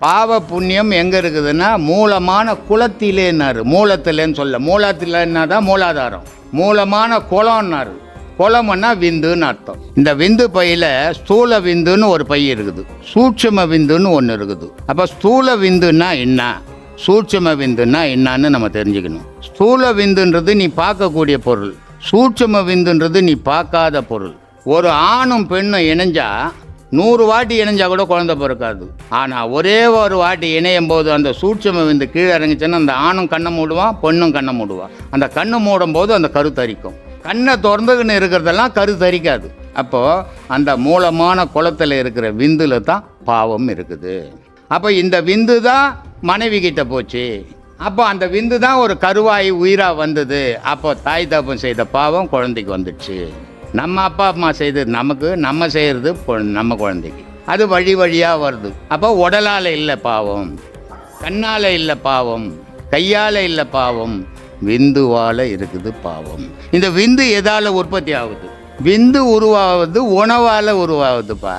பாவ புண்ணியம் எங்கே இருக்குதுன்னா மூலமான குலத்திலேன்னாரு. மூலத்திலேன்னு சொல்ல, மூலத்திலன்னா தான் மூலாதாரம். மூலமான குலம்னாரு. குலம்னா விந்துன்னு அர்த்தம். இந்த விந்து பையில் ஸ்தூல விந்துன்னு ஒரு பை இருக்குது, சூட்சும விந்துன்னு ஒன்று இருக்குது. அப்போ ஸ்தூல விந்துன்னா என்ன, சூட்சும விந்துன்னா என்னான்னு நம்ம தெரிஞ்சுக்கணும். ஸ்தூல விந்துன்றது நீ பார்க்கக்கூடிய பொருள், சூட்சும விந்துன்றது நீ பார்க்காத பொருள். ஒரு ஆணும் பெண்ணும் இணைஞ்சா 100 வாட்டி இணைஞ்சா கூட குழந்தை பிறக்காது. ஆனால் ஒரே ஒரு வாட்டி இணையும் போது அந்த சூட்சும விந்து கீழே இறங்கிச்சுன்னா அந்த ஆணும் கண்ணை மூடுவான், பெண்ணும் கண்ணை மூடுவான். அந்த கண்ணை மூடும் போது அந்த கரு தரிக்கும். கண்ணை திறந்துக்கின்னு இருக்கிறதெல்லாம் கரு தரிக்காது. அப்போது அந்த மூலமான குளத்தில் இருக்கிற விந்துல தான் பாவம் இருக்குது. அப்போ இந்த விந்து தான் மனைவி கிட்ட போச்சு. அப்போ அந்த விந்து தான் ஒரு கருவாய் உயிராக வந்தது. அப்போ தாய் தகப்பன் செய்த பாவம் குழந்தைக்கு வந்துடுச்சு. நம்ம அப்பா அம்மா செய்தது நமக்கு, நம்ம செய்கிறது நம்ம குழந்தைக்கு. அது வழி வழியாக வருது. அப்போ உடலால் இல்லை பாவம், கண்ணால் இல்லை பாவம், கையால் இல்லை பாவம், விந்துவால் இருக்குது பாவம். இந்த விந்து எதால் உற்பத்தி ஆகுது? விந்து உருவாகுது உணவால் உருவாகுதுப்பா.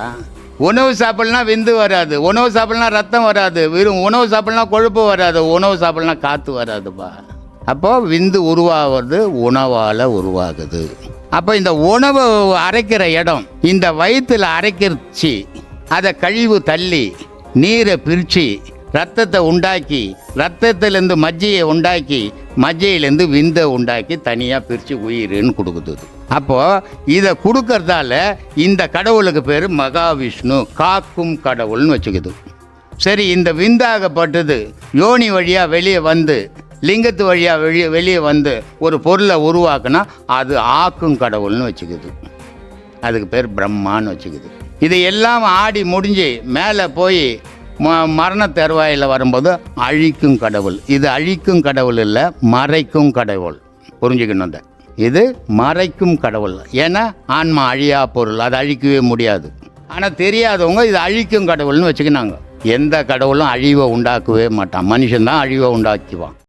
உணவு சாப்பிட்லாம் விந்து வராது, உணவு சாப்பிட்லாம் ரத்தம் வராது, வெறும் உணவு சாப்பிட்லாம் கொழுப்பு வராது, உணவு சாப்பிட்லாம் காற்று வராதுப்பா. அப்போது விந்து உருவாகிறது உணவால் உருவாகுது. அப்போ இந்த உணவை அரைக்கிற இடம் இந்த வயிற்றில் அரைக்கிருச்சு, அதை கழிவு தள்ளி நீரை பிரித்து ரத்தத்தை உண்டாக்கி, ரத்தத்திலேருந்து மஜ்ஜையை உண்டாக்கி, மஜ்ஜையிலேருந்து விந்தை உண்டாக்கி தனியாக பிரித்து உயிர்னு கொடுக்குது. அப்போது இதை கொடுக்கறதால இந்த கடவுளுக்கு பேர் மகாவிஷ்ணு, காக்கும் கடவுள்னு வச்சுக்குது. சரி, இந்த விந்தாகப்பட்டது யோனி வழியாக வெளியே வந்து லிங்கத்து வழியாக வெளியே வந்து ஒரு பொருளை உருவாக்குனா அது ஆக்கும் கடவுள்னு வச்சுக்குது. அதுக்கு பேர் பிரம்மான்னு வச்சுக்குது. இது எல்லாம் ஆடி முடிஞ்சு மேலே போய் மரண தருவாயில் வரும்போது அழிக்கும் கடவுள். இது அழிக்கும் கடவுள் இல்லை, மறைக்கும் கடவுள். புரிஞ்சுக்கணும். இது மறைக்கும் கடவுள். ஏன்னா ஆன்மா அழியா பொருள், அதை அழிக்கவே முடியாது. ஆனால் தெரியாதவங்க இது அழிக்கும் கடவுள்னு வச்சுக்கினாங்க. எந்த கடவுளும் அழிவை உண்டாக்கவே மாட்டான், மனுஷன்தான் அழிவை உண்டாக்குவான்.